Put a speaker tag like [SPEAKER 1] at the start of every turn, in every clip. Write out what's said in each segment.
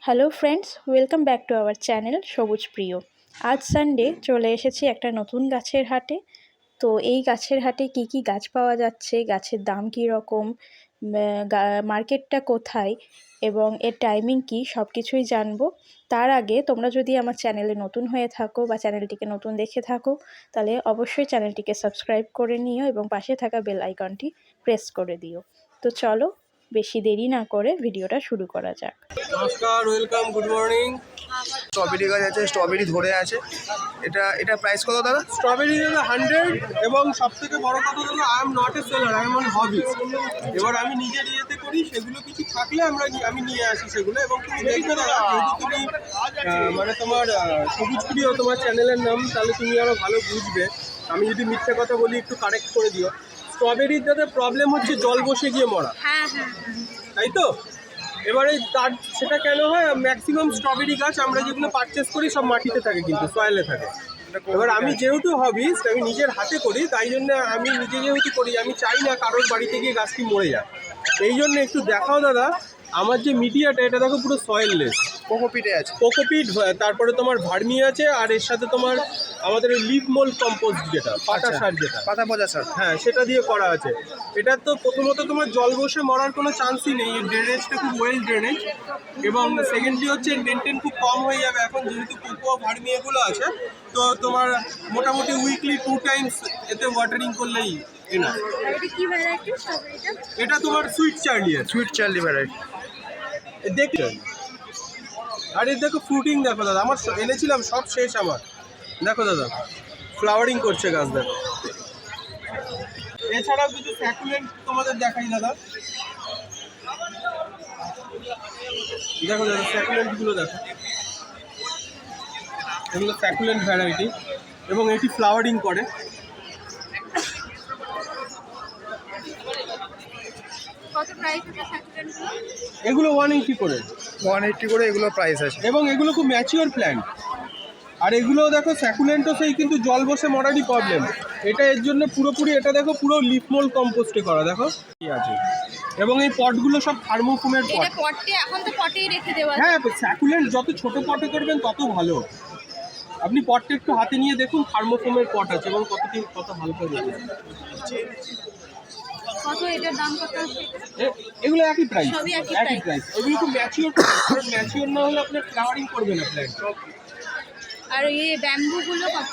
[SPEAKER 1] Hello friends, welcome back to our channel সবুজ প্রিয়। আজ সানডে চলে এসেছি একটা নতুন গাছের হাটে। তো এই গাছের হাটে কি কি গাছ পাওয়া যাচ্ছে, গাছের দাম কী রকম, মার্কেটটা কোথায় এবং এর টাইমিং কি, সব কিছুই জানবো। তার আগে তোমরা যদি আমার চ্যানেলে নতুন হয়ে থাকো বা চ্যানেলটিকে নতুন দেখে থাকো, তাহলে অবশ্যই চ্যানেলটিকে সাবস্ক্রাইব করে নিও এবং পাশে থাকা বেল আইকনটি প্রেস করে দিও। তো চলো বেশি দেরি না করে ভিডিওটা শুরু করা যাক।
[SPEAKER 2] নমস্কার, ওয়েলকাম, গুড মর্নিং।
[SPEAKER 3] স্ট্রবেরি গাছ আছে, স্ট্রবেরি ধরে আছে। এটা প্রাইস কত দাদা?
[SPEAKER 2] স্ট্রবেরি হলো 100 এবং সব থেকে বড় কথা হলো I am not a seller, I am on hobbyist. এবার আমি নিজের ইয়েতে করি, সেগুলো কিছু থাকলে আমি নিয়ে আসি সেগুলো। এবং তুমি দেখবে দাদা, যেহেতু তুমি মানে তোমার সবুজ প্রিয় তোমার চ্যানেলের নাম, তাহলে তুমি আরও ভালো বুঝবে। আমি যদি মিথ্যে কথা বলি একটু কারেক্ট করে দিও। স্ট্রবেরির দাদা প্রবলেম হচ্ছে জল বসে গিয়ে মরা, তাই তো? এবারে সেটা কেন হয়? ম্যাক্সিমাম স্ট্রবেরি গাছ আমরা যেগুলো পারচেস করি সব মাটিতে থাকে, কিন্তু সয়েলে থাকে। এবার আমি যেহেতু হবিস্ট, আমি নিজের হাতে করি, তাই জন্য আমি নিজে যেহেতু করি, আমি চাই না কারোর বাড়িতে গিয়ে গাছটি মরে যায়। এই জন্য একটু দেখাও দাদা, আমার যে মিডিয়াটা, এটা দেখো পুরো সয়েললেস।
[SPEAKER 3] কোকোপিটে আছে,
[SPEAKER 2] কোকোপিট, তারপরে তোমার ভার্মি আছে, আর এর সাথে তোমার আমাদের ওই লিভ মোল্ড কম্পোস্ট, যেটা পাতা সার, যেটা
[SPEAKER 3] পাতা পচা সার,
[SPEAKER 2] হ্যাঁ, সেটা দিয়ে করা আছে। এটা তো প্রথমত তোমার জল বসে মরার কোনো চান্সই নেই, এর ড্রেনেজটা খুব ওয়েল ড্রেনেজ। এবং সেকেন্ডলি হচ্ছে মেনটেন খুব কম হয়ে যাবে এখন, যেহেতু কোকো ভার্মি এগুলো আছে। তো তোমার মোটামুটি উইকলি 2 টাইমস এতে ওয়াটারিং করলেই এনাফ। এটা তোমার সুইট চার্লি আছে,
[SPEAKER 3] সুইট চার্লি ভ্যারাইটি।
[SPEAKER 2] দেখলে আর এর দেখো ফ্রুটিং দেখো দাদা, আমার এনেছিলাম সব শেষ আমার। দেখো দাদা, ফ্লাওয়ারিং করছে গাছ, দেখো। এছাড়াও কিছু স্যাকুলেন্ট তোমাদের দেখাই দাদা। দেখো দাদা, স্যাকুলেন্টগুলো দেখো, এগুলো স্যাকুলেন্ট ভ্যারাইটি এবং এটি ফ্লাওয়ারিং করে। এগুলো 180 করে,
[SPEAKER 3] 180 করে এগুলো প্রাইস আছে।
[SPEAKER 2] এবং এগুলো খুব ম্যাচিওর প্ল্যান্ট। আর এগুলো দেখো স্যাকুলেন্টও সেই, কিন্তু জল বসে মরারই প্রবলেম। এটা এর জন্য পুরোপুরি, এটা দেখো পুরো লিফ মোল্ড কম্পোস্টে করা, দেখো কি আছে। এবং এই পটগুলো সব থার্মোফোমের পট।
[SPEAKER 1] এখন তো পটেই রেখে দেওয়া।
[SPEAKER 2] হ্যাঁ, স্যাকুলেন্ট যত ছোট পটে করবেন তত ভালো। আপনি পটটা একটু হাতে নিয়ে দেখুন, থার্মোফোমের পট আছে এবং কত হালকা রয়েছে।
[SPEAKER 1] কত এটার দাম কত আছে?
[SPEAKER 2] এগুলো একই প্রাইস,
[SPEAKER 1] সবই একই
[SPEAKER 2] একই প্রাইস। এগুলো খুব ম্যাচিওর, কারণ ম্যাচিওর না হলে আপনার ফ্লাওয়ারিং করবে না প্ল্যান্ট।
[SPEAKER 1] আর এই ব্যাম্বুগুলো কত?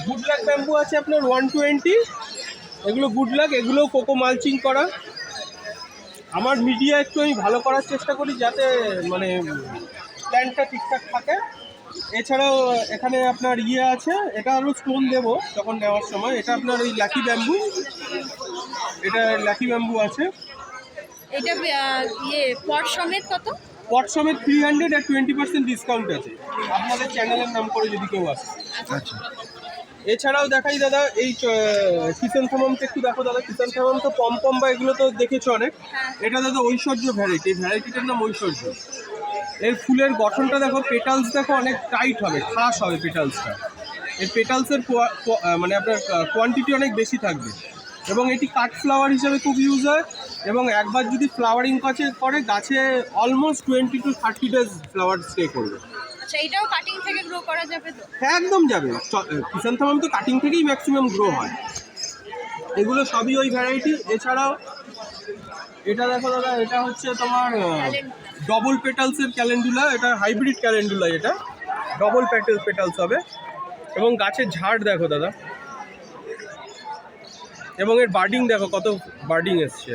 [SPEAKER 2] গুড লাক ব্যাম্বু আছে আপনার 120। এগুলো গুড লাক, এগুলো কোকো মালচিং করা। আমার মিডিয়া একটু আমি ভালো করার চেষ্টা করি, যাতে মানে প্ল্যান্টটা ঠিকঠাক থাকে। এছাড়াও এখানে আপনার ইয়ে আছে, এটা আরও স্টোন দেবো তখন নেওয়ার সময়। এটা আপনার ওই লাকি ব্যাম্বু, এটা লাকি ব্যাম্বু আছে।
[SPEAKER 1] এটা পট সমেত কত?
[SPEAKER 2] পট সমেত 300 আর 20% ডিসকাউন্ট আছে আপনাদের চ্যানেলের নাম করে যদি কেউ আসে।
[SPEAKER 3] আচ্ছা,
[SPEAKER 2] এছাড়াও দেখাই দাদা, এই কিষানথামামটা একটু দেখো দাদা। কিষানথামাম তো পম বা এগুলো তো দেখেছো অনেক। এটা দাদা ঐশ্বর্য ভ্যারাইটি, এই ভ্যারাইটিটার নাম ঐশ্বর্য। এর ফুলের গঠনটা দেখো, পেটালস দেখো অনেক টাইট হবে, খাস হবে পেটালসটা। এই পেটালসের মানে আপনার কোয়ান্টিটি অনেক বেশি থাকবে। এবং এটি কাট ফ্লাওয়ার হিসাবে খুব ইউজ হয়। এবং একবার যদি ফ্লাওয়ারিং করে গাছে almost 20 to 30 days flower stay করবে।
[SPEAKER 1] আচ্ছা, এটাও কাটিং থেকে গ্রো করা যাবে তো?
[SPEAKER 2] হ্যাঁ, একদম যাবে। কিষানথামাম তো কাটিং থেকেই ম্যাক্সিমাম গ্রো হয়। এগুলো সবই ওই ভ্যারাইটি। এছাড়াও এটা দেখো দাদা, এটা হচ্ছে তোমার ডবল পেটালসের ক্যালেন্ডুলা। এটা হাইব্রিড ক্যালেন্ডুলা, এটা ডবল পেটালস হবে। এবং গাছের ঝাড় দেখো দাদা, এবং এর বার্ডিং দেখো, কত বার্ডিং এসছে।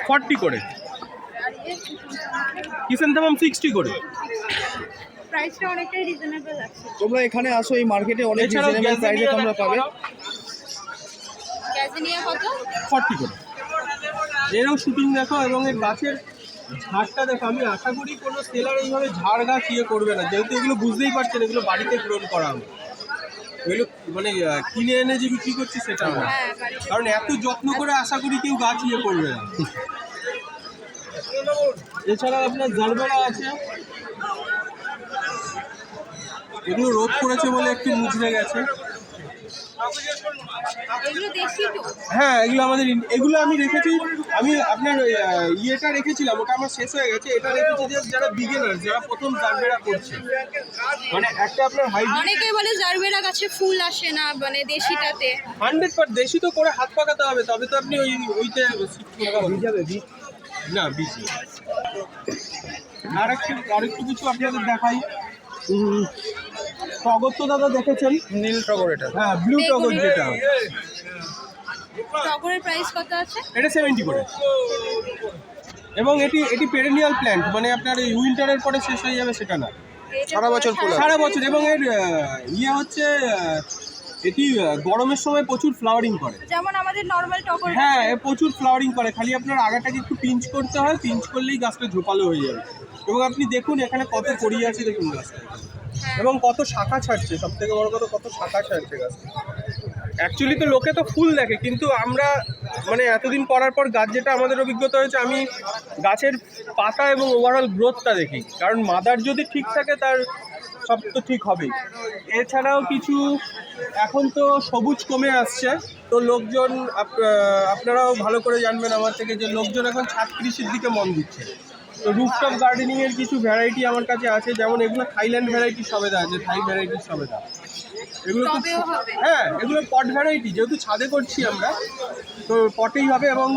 [SPEAKER 2] 40 করে, কিষানথামাম 60 করে।
[SPEAKER 1] প্রাইসটা অনেকটাই রিজনেবল আছে।
[SPEAKER 3] তোমরা এখানে আসো, এই মার্কেটে অনেক
[SPEAKER 2] এছাড়াও
[SPEAKER 3] রিজনেবল প্রাইসে তোমরা পাবে।
[SPEAKER 1] গ্যাজিনিয়া কত?
[SPEAKER 2] 40 করে। এরও শুটিং দেখো, এবং এর গাছের ঝাড়টা দেখো। আমি আশা করি কোনো সেলার এইভাবে ঝাড় গাছ ইয়ে করবে না, যেহেতু এগুলো বুঝতেই পারছেন এগুলো বাড়িতে গ্রোন করা হবে। এগুলো মানে কিনে এনে যে বিক্রি করছি সেটা না, কারণ এত যত্ন করে আশা করি কেউ গাছ ইয়ে করবে না। এছাড়া আপনার জারবেরা আছে, এগুলো রোদ করেছে বলে একটু মুচড়ে গেছে।
[SPEAKER 1] এগুলো দেশি তো?
[SPEAKER 2] হ্যাঁ, এগুলো আমাদের এগুলো আমি রেখেছি। আমি আপনার ইয়েটা রেখেছিলাম, ওটা আমার শেষ হয়ে গেছে। এটা রেখেছি যে যারা বিগিনার, যারা প্রথম জারবেরা করছে, মানে একটা আপনার হাইব্রিড।
[SPEAKER 1] অনেকেই বলে জারবেরা গাছে ফুল আসে না মানে দেশিটাতে।
[SPEAKER 2] 100% দেশি তো করে হাত পাকাতে হবে, তবে তো আপনি ওইতে ভিজাবে না বীজ। আরেকটু কিছু আপনাদের দেখাই। টগর তো দাদা দেখেছেন,
[SPEAKER 3] নীল টগর এটা।
[SPEAKER 2] হ্যাঁ ব্লু টগর যেটা,
[SPEAKER 1] টগরের প্রাইস কত আছে?
[SPEAKER 2] এটা 70 করে। এবং এটি পেরেনিয়াল প্ল্যান্ট, মানে আপনার এই উইন্টারের পরে শেষ হয়ে যাবে সেটা না,
[SPEAKER 3] সারা বছর ফুল হবে।
[SPEAKER 2] সারা বছর। এবং এর ইয়ে হচ্ছে এটি গরমের সময় প্রচুর ফ্লাওয়ারিং করে।
[SPEAKER 1] যেমন আমাদের নরমাল টগর।
[SPEAKER 2] হ্যাঁ, এ প্রচুর ফ্লাওয়ারিং করে, খালি আপনার আগাটাকে একটু পিঞ্চ করতে হয়, পিঞ্চ করলেই গাছটা ঝোপালো হয়ে যাবে। এবং আপনি দেখুন এখানে কত কড়ি আছে, দেখুন গাছটা, এবং কত শাখা ছাড়ছে। সব থেকে বড় কথা, কত শাখা ছাড়ছে গাছটা। অ্যাকচুয়ালি তো লোকে তো ফুল দেখে, কিন্তু আমরা মানে এতদিন করার পর গাছ যেটা আমাদের অভিজ্ঞতা হয়েছে, আমি গাছের পাতা এবং ওভারঅল গ্রোথটা দেখি। কারণ মাদার যদি ঠিক থাকে তার সব তো ঠিক হবেই। এছাড়াও কিছু এখন তো সবুজ কমে আসছে, তো লোকজন আপনারাও ভালো করে জানবেন আমার থেকে যে লোকজন এখন ছাদ কৃষির দিকে মন দিচ্ছে। তো রুফটপ গার্ডেনিংয়ের কিছু ভ্যারাইটি আমার কাছে আছে, যেমন এগুলো থাইল্যান্ড ভ্যারাইটির সবেদা আছে, থাই ভ্যারাইটির সবেদা। এগুলো তো হ্যাঁ, এগুলো পট ভ্যারাইটি, যেহেতু ছাদে করছি আমরা, তো পটেই হবে। এবং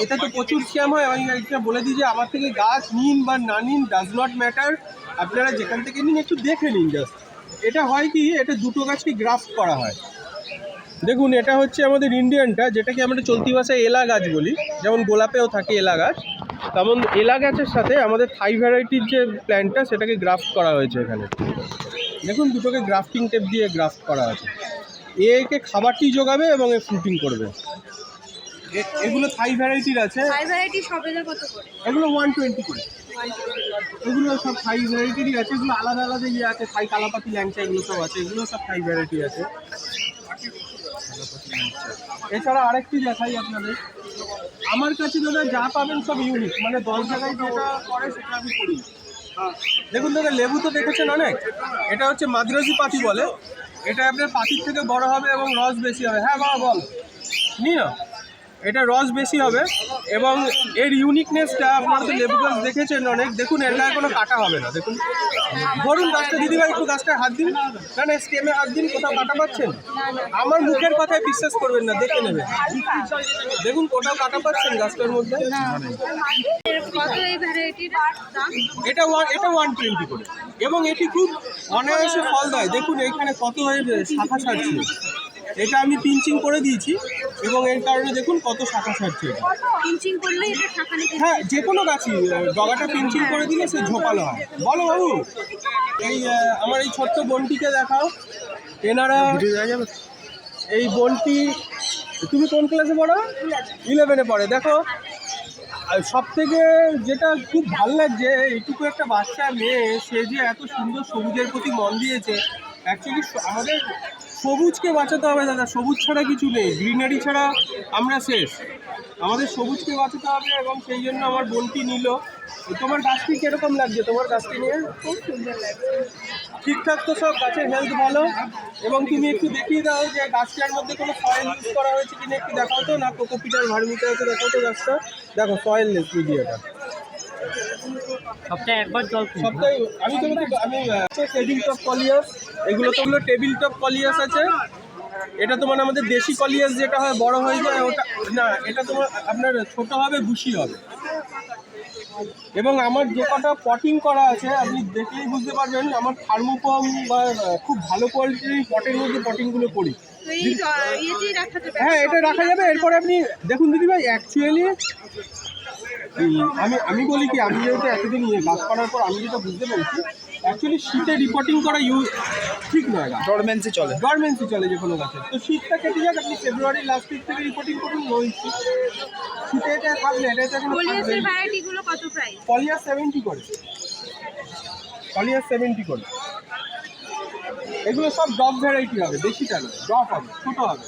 [SPEAKER 2] এটা তো প্রচুর স্ক্যাম হয়। আমি এটা বলে দিই যে আমার থেকে গাছ নিন বা না নিন, ডাজ নট ম্যাটার, আপনারা যেখান থেকে নিন একটু দেখে নিন জাস্ট। এটা হয় কি, এটা দুটো গাছকে গ্রাফট করা হয়। দেখুন, এটা হচ্ছে আমাদের ইন্ডিয়ানটা, যেটাকে আমরা চলতি ভাষায় এলা গাছ বলি, যেমন গোলাপেও থাকে এলা গাছ, তেমন এলা গাছের সাথে আমাদের থাই ভ্যারাইটির যে প্ল্যান্টটা, সেটাকে গ্রাফট করা হয়েছে এখানে। দেখুন, দুটোকে গ্রাফটিং টেপ দিয়ে গ্রাফট করা আছে। একে খাবারটি যোগাবে এবং এ ফ্রুটিং করবে। এগুলো থাই ভ্যারাইটির আছে।
[SPEAKER 1] থাই ভ্যারাইটি সবেদা কত করে?
[SPEAKER 2] এগুলো 120 করে। এগুলো সব থাই ভ্যারাইটিরই আছে। এগুলো আলাদা আলাদা ইয়ে আছে, থাই কালাপাতি, ল্যাংচা, এগুলো সব আছে। এগুলো সব থাই ভ্যারাইটি আছে। এছাড়া আরেকটি দেখাই আপনাদের, আমার কাছে দাদা যা পাবেন সব ইউনিক, মানে 10 জায়গায় যেটা করে সেটা আমি করি। দেখুন দাদা, লেবু তো দেখেছেন অনেক, এটা হচ্ছে মাদ্রাজি পাতি বলে। এটা আপনার পাতির থেকে বড় হবে এবং রস বেশি হবে। হ্যাঁ বাবা বল, নিও। এটা রস বেশি হবে এবং এর ইউনিকনেসটা, আপনারা তো লেবু গাছ দেখেছেন অনেক, দেখুন এটা কোনো কাটা হবে না। দেখুন, ধরুন গাছটা, দিদিভাই একটু গাছটা হাত দিন, না না স্টেমে হাত দিন, কোথাও কাটা পাচ্ছেন? আমার মুখের কথায় বিশ্বাস করবেন না, দেখে নেবেন। দেখুন কোথাও কাটা পাচ্ছেন গাছটার মধ্যে?
[SPEAKER 1] কত এই ভ্যারাইটির দাম?
[SPEAKER 2] এটা 120 করে। এবং এটি খুব অনায়াসে ফল দেয়। দেখুন এইখানে কত শাখা ছাড়ছে। এটা আমি পিঞ্চিং করে দিয়েছি এবং এর কারণে দেখুন কত শাখা ছাড়ছে।
[SPEAKER 1] পিঞ্চিং করলে এটা শাখা নিতে?
[SPEAKER 2] হ্যাঁ, যে কোনো গাছই ডগাটা পিঞ্চিং করে দিলে সে ঝোপালো হয়। বলো বাবু, এই আমার এই ছোট্ট বোনটিকে দেখাও। এনারা এই বোনটি, তুমি কোন ক্লাসে পড়ো? 11-এ পড়ে। দেখো, সব থেকে যেটা খুব ভালো লাগছে, এইটুকু একটা বাচ্চা মেয়ে, সে যে এত সুন্দর সবুজের প্রতি মন দিয়েছে। অ্যাকচুয়ালি আমাদের সবুজকে বাঁচাতে হবে দাদা, সবুজ ছাড়া কিছু নেই, গ্রিনারি ছাড়া আমরা শেষ। আমাদের সবুজকে বাঁচাতে হবে এবং সেই জন্য আমার বোনটি নিল। তোমার গাছটি কীরকম লাগছে? তোমার গাছটি নিয়ে
[SPEAKER 1] খুব সুন্দর লাগছে।
[SPEAKER 2] ঠিকঠাক তো সব? গাছের হেলথ ভালো? এবং তুমি একটু দেখিয়ে দাও যে গাছটার মধ্যে কোনো সয়েল ইউজ করা হয়েছে কিনা একটু দেখাও তো, না কোকোপিটার ভার্মিতে আছে, দেখাও তো গাছটা। দেখো সয়েল লেস মিডিয়াটা,
[SPEAKER 4] সপ্তাহে একবার জল
[SPEAKER 2] সপ্তাহে। আমি টেবিল টপ কলিয়াস, এগুলো তো টেবিল টপ কলিয়াস আছে। এটা তোমার আমাদের দেশি কলিয়াস যেটা হয় বড় হয়ে যায়, ওটা না, এটা তোমার আপনার ছোট হবে, বুশি হবে। এবং আমার যে কটা পটিং করা আছে, আপনি দেখলেই বুঝতে পারবেন আমার থার্মোফর্ম বা খুব ভালো কোয়ালিটির পটের মধ্যে পটিংগুলো করি। হ্যাঁ, এটা রাখা যাবে। এরপরে আপনি দেখুন দিদিভাই, অ্যাকচুয়ালি আমি বলি কি, আমি যেহেতু এতদিন গাছ করার পর আমি যেটা বুঝতে পেরেছি, অ্যাকচুয়ালি শীতে রিপোর্টিং করা ঠিক নয়।
[SPEAKER 3] ডরমেন্সি
[SPEAKER 2] চলে যে কোনো গাছে। তো শীতটা কেটে যাক, আপনি ফেব্রুয়ারি লাস্ট উইক থেকে রিপোর্টিং করুন, শীতে এটা থাকবে। এটা
[SPEAKER 1] পলিয়াসের ভ্যারাইটিগুলো কত প্রাইস?
[SPEAKER 2] পলিয়াস 70 করে। পলিয়াস 70 করে। এগুলো সব ডব ভ্যারাইটি হবে, দেশিটা না, ডব হবে, ছোট হবে।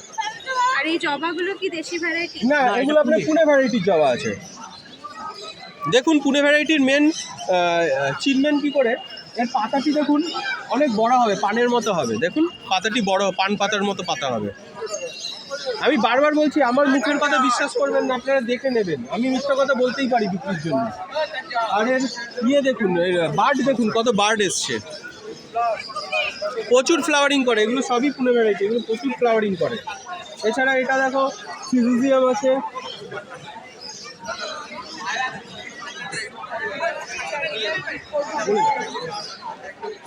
[SPEAKER 1] আর এই জবাগুলো কি দেশি ভ্যারাইটি?
[SPEAKER 2] না, এগুলো আপনার পুনে ভ্যারাইটির জবা আছে। দেখুন, পুনে ভ্যারাইটির মেন চিনবেন কি করে, এর পাতাটি দেখুন অনেক বড় হবে, পানের মতো হবে। দেখুন পাতাটি বড়, পান পাতার মতো পাতা হবে। আমি বারবার বলছি, আমার মুখের কথা বিশ্বাস করবেন না, আপনারা দেখে নেবেন। আমি মিথ্যা কথা বলতেই পারি বিক্রির জন্য। আর এর দেখুন, বার্ড দেখুন, কত বার্ড এসছে, প্রচুর ফ্লাওয়ারিং করে। এগুলো সবই পুনে বেড়েছে, এগুলো প্রচুর ফ্লাওয়ারিং করে। এছাড়া এটা দেখো, সিজিজিয়াম আছে,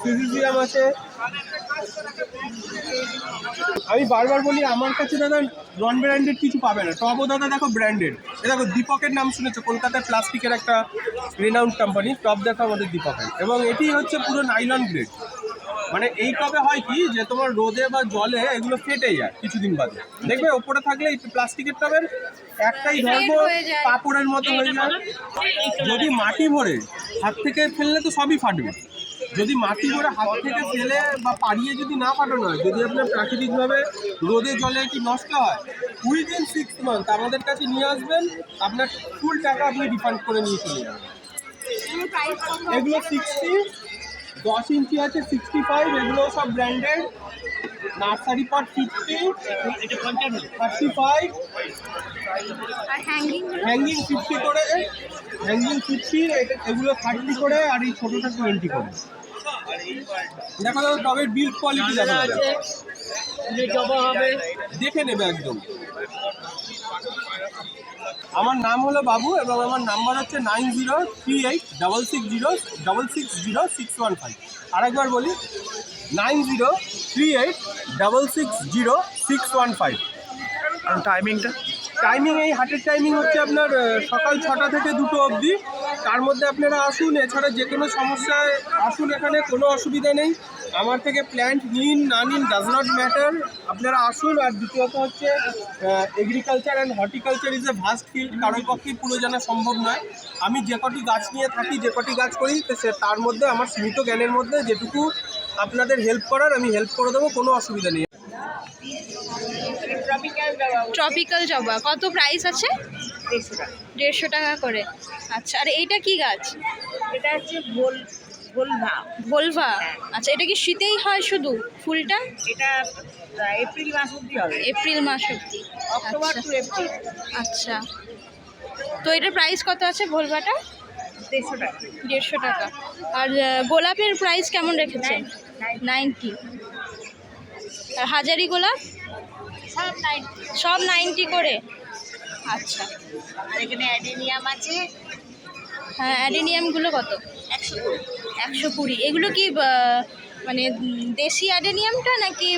[SPEAKER 2] সিজিজিয়াম আছে। আমি বারবার বলি, আমার কাছে দাদা নন ব্র্যান্ডেড কিছু পাবে না। টবও দাদা দেখো ব্র্যান্ডেড। এ দেখো, দীপকের নাম শুনেছো, কলকাতায় প্লাস্টিকের একটা রেনাউন্ড কোম্পানি। টব দেখো আমাদের দীপকের, এবং এটি হচ্ছে পুরো নাইলন গ্রেড। মানে এই টবে হয় কি, যে তোমার রোদে বা জলে এগুলো ফেটে যায় কিছুদিন বাদে। দেখবে ওপরে থাকলে এই প্লাস্টিকের টবের একটাই ধর্ম কাপড়ের মতো হয়ে যায়। যদি মাটি ভরে হাত থেকে ফেললে তো সবই ফাটবে। যদি মাটি ভরে হাত থেকে ফেলে বা পাড়িয়ে যদি না ফাটানো হয়, যদি আপনার প্রাকৃতিকভাবে রোদে জলে কি নষ্ট হয়, উইদিন 6 মান্থ আমাদের কাছে নিয়ে আসবেন, আপনার ফুল টাকা আপনি রিফান্ড করে নিয়ে চলে যাবেন। এগুলো 60, 10 ইঞ্চি আছে 65, এগুলো সব ব্র্যান্ডেড। নার্সারি পট 50, 35, হ্যাঙ্গিং 50 করে, হ্যাঙ্গিং 50, এগুলো 30 করে, আর এই ছোটোটা 20 করে। দেখো দাদা, টবের বিল্ড কোয়ালিটি দেখে নেবে একদম। আমার নাম হলো বাবু, এবং আমার নাম্বার হচ্ছে 9038660615। আরেকবার বলি, 9038660615।
[SPEAKER 3] আর টাইমিংটা?
[SPEAKER 2] টাইমিং, এই হাটের টাইমিং হচ্ছে আপনার সকাল 6টা থেকে 2টো অবধি। তার মধ্যে আপনারা আসুন। এছাড়া যে কোনো সমস্যায় আসুন, এখানে কোনো অসুবিধা নেই। আমার থেকে প্ল্যান্ট নিন না নিন ডাজ নট ম্যাটার, আপনারা আসুন। আর দ্বিতীয়ত হচ্ছে, agriculture and horticulture is a vast field, কারোর পক্ষেই পুরো জানা সম্ভব নয়। আমি যে কটি গাছ নিয়ে থাকি, যে কটি গাছ করি, তার মধ্যে আমার সীমিত জ্ঞানের মধ্যে যেটুকু আপনাদের হেল্প করার আমি হেল্প করে দেবো, কোনো অসুবিধা নেই।
[SPEAKER 1] ট্রপিক্যাল জবা কত প্রাইস আছে? 150 টাকা করে। আচ্ছা, আর এইটা কি গাছ?
[SPEAKER 4] এটা হচ্ছে ভোলভা।
[SPEAKER 1] ভোলভা, আচ্ছা। এটা কি শীতেই হয় শুধু ফুলটা?
[SPEAKER 4] এটা এপ্রিল মাস অবধি হবে।
[SPEAKER 1] এপ্রিল মাস অবধি,
[SPEAKER 4] অক্টোবর
[SPEAKER 1] আচ্ছা।
[SPEAKER 4] To April.
[SPEAKER 1] আচ্ছা, তো এটার প্রাইস কত আছে ভোলভাটা?
[SPEAKER 4] 150 টাকা।
[SPEAKER 1] 150 টাকা। আর গোলাপের প্রাইস কেমন রেখেছেন? 90। আর হাজারি গোলাপ? সব 90 করে। আচ্ছা।
[SPEAKER 4] আর এখানে অ্যাডেনিয়াম আছে।
[SPEAKER 1] হ্যাঁ, অ্যাডেনিয়ামগুলো কত? 120। এগুলো কি মানে দেশি অ্যাডেনিয়ামটা নাকি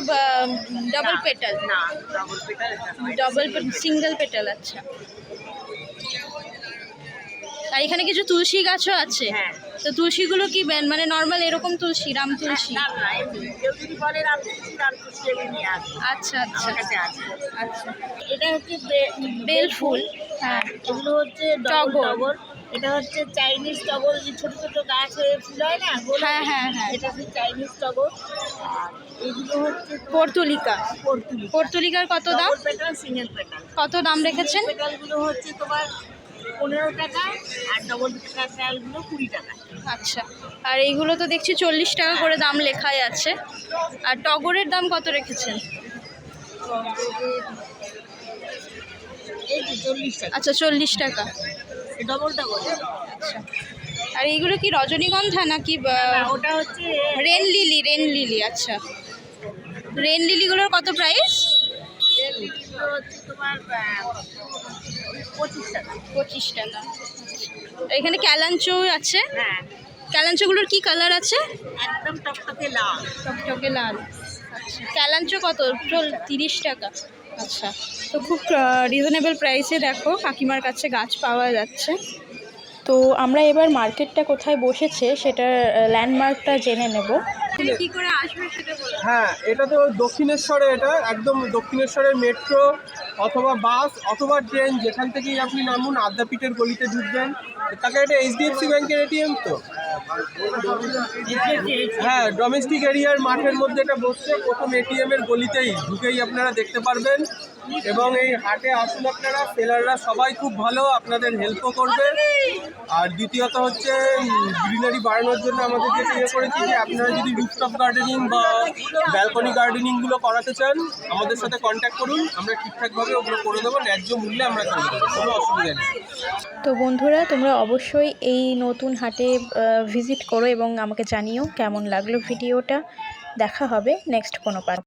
[SPEAKER 1] ডাবল পেটাল?
[SPEAKER 4] না, double petal.
[SPEAKER 1] Double single petal, আচ্ছা। আর এখানে কিছু তুলসী গাছও আছে।
[SPEAKER 4] হ্যাঁ।
[SPEAKER 1] তো তুলসীগুলো কি মানে নর্মাল এরকম তুলসী, রাম তুলসী?
[SPEAKER 4] না না, কেউ যদি বলে রাম তুলসী এগুলো নিয়ে আসবে।
[SPEAKER 1] আচ্ছা আচ্ছা
[SPEAKER 4] আমার কাছে আছে।
[SPEAKER 1] আচ্ছা।
[SPEAKER 4] এটা হচ্ছে
[SPEAKER 1] বেল ফুল। হ্যাঁ।
[SPEAKER 4] এগুলো হচ্ছে
[SPEAKER 1] টগর।
[SPEAKER 4] টগর। এটা হচ্ছে চাইনিজ টগর, যে ছোট ছোট গাছ হয়ে ফুল হয় না,
[SPEAKER 1] হ্যাঁ হ্যাঁ হ্যাঁ।
[SPEAKER 4] এটা হচ্ছে চাইনিজ টগর। আর এগুলো হচ্ছে
[SPEAKER 1] পর্তুলিকা।
[SPEAKER 4] পর্তুলিকা।
[SPEAKER 1] পর্তুলিকার কত দাম?
[SPEAKER 4] Double petal, single petal.
[SPEAKER 1] কত দাম রেখেছেন?
[SPEAKER 4] পেটালগুলো হচ্ছে তোমার 15 টাকা, আর ডবল পেটালগুলো 20 টাকা।
[SPEAKER 1] আচ্ছা। আর এইগুলো তো দেখছি 40 টাকা করে দাম লেখাই আছে। আর টগরের দাম কত রেখেছেন?
[SPEAKER 4] এই যে 40 টাকা।
[SPEAKER 1] আচ্ছা, 40 টাকা।
[SPEAKER 4] Double double.
[SPEAKER 1] আচ্ছা। আর এইগুলো কি রজনীগন্ধা নাকি
[SPEAKER 4] ওটা হচ্ছে
[SPEAKER 1] রেন লিলি? রেন লিলি, আচ্ছা। রেন লিলিগুলোর কত প্রাইস?
[SPEAKER 4] এগুলো হচ্ছে তোমার 25 টাকা।
[SPEAKER 1] 25 টাকা। এখানে ক্যালাঞ্চো আছে।
[SPEAKER 4] হ্যাঁ,
[SPEAKER 1] ক্যালাঞ্চোগুলোর কি কালার আছে?
[SPEAKER 4] একদম টকটকে লাল।
[SPEAKER 1] টকটকে লাল। আচ্ছা। ক্যালাঞ্চো কত? 30 টাকা। আচ্ছা। তো খুব রিজনেবল প্রাইসে দেখো কাকিমার কাছে গাছ পাওয়া যাচ্ছে। তো আমরা এবার মার্কেটটা কোথায় বসেছে সেটার ল্যান্ডমার্কটা জেনে নেব। কি করে আসবে সেটা বলো।
[SPEAKER 2] হ্যাঁ, এটা তো দক্ষিণেশ্বরে, এটা একদম দক্ষিণেশ্বরের মেট্রো অথবা বাস অথবা ট্রেন, যেখান থেকেই আপনি নামুন, আদ্যাপীঠের গলিতে ঢুকবেন। তাকে এটা HDFC ব্যাংকের এটিএম তো। হ্যাঁ, ডোমেস্টিক এরিয়ার মাঠের মধ্যে এটা বসছে, প্রথম এটিএম এর গলিতেই ঢুকেই আপনারা দেখতে পারবেন। এবং এই হাটে আসুন আপনারা, সেলাররা সবাই খুব ভালো, আপনাদের হেল্পও করবে। আর দ্বিতীয়ত হচ্ছে গ্রিনারি বাড়ানোর জন্য আমাদের যেটা ইয়ে করেছি যে আপনারা যদি রুফটপ গার্ডেনিং বা ব্যালকনি গার্ডেনিংগুলো করাতে চান আমাদের সাথে কন্ট্যাক্ট করুন, আমরা ঠিকঠাকভাবে ওগুলো করে দেবো, ন্যায্য মূল্যে আমরা করে দেবো, কোনো অসুবিধা নেই।
[SPEAKER 1] তো বন্ধুরা, তোমরা অবশ্যই এই নতুন হাটে ভিজিট করো এবং আমাকে জানিও কেমন লাগলো ভিডিওটা। দেখা হবে নেক্সট কোনো পার্ট।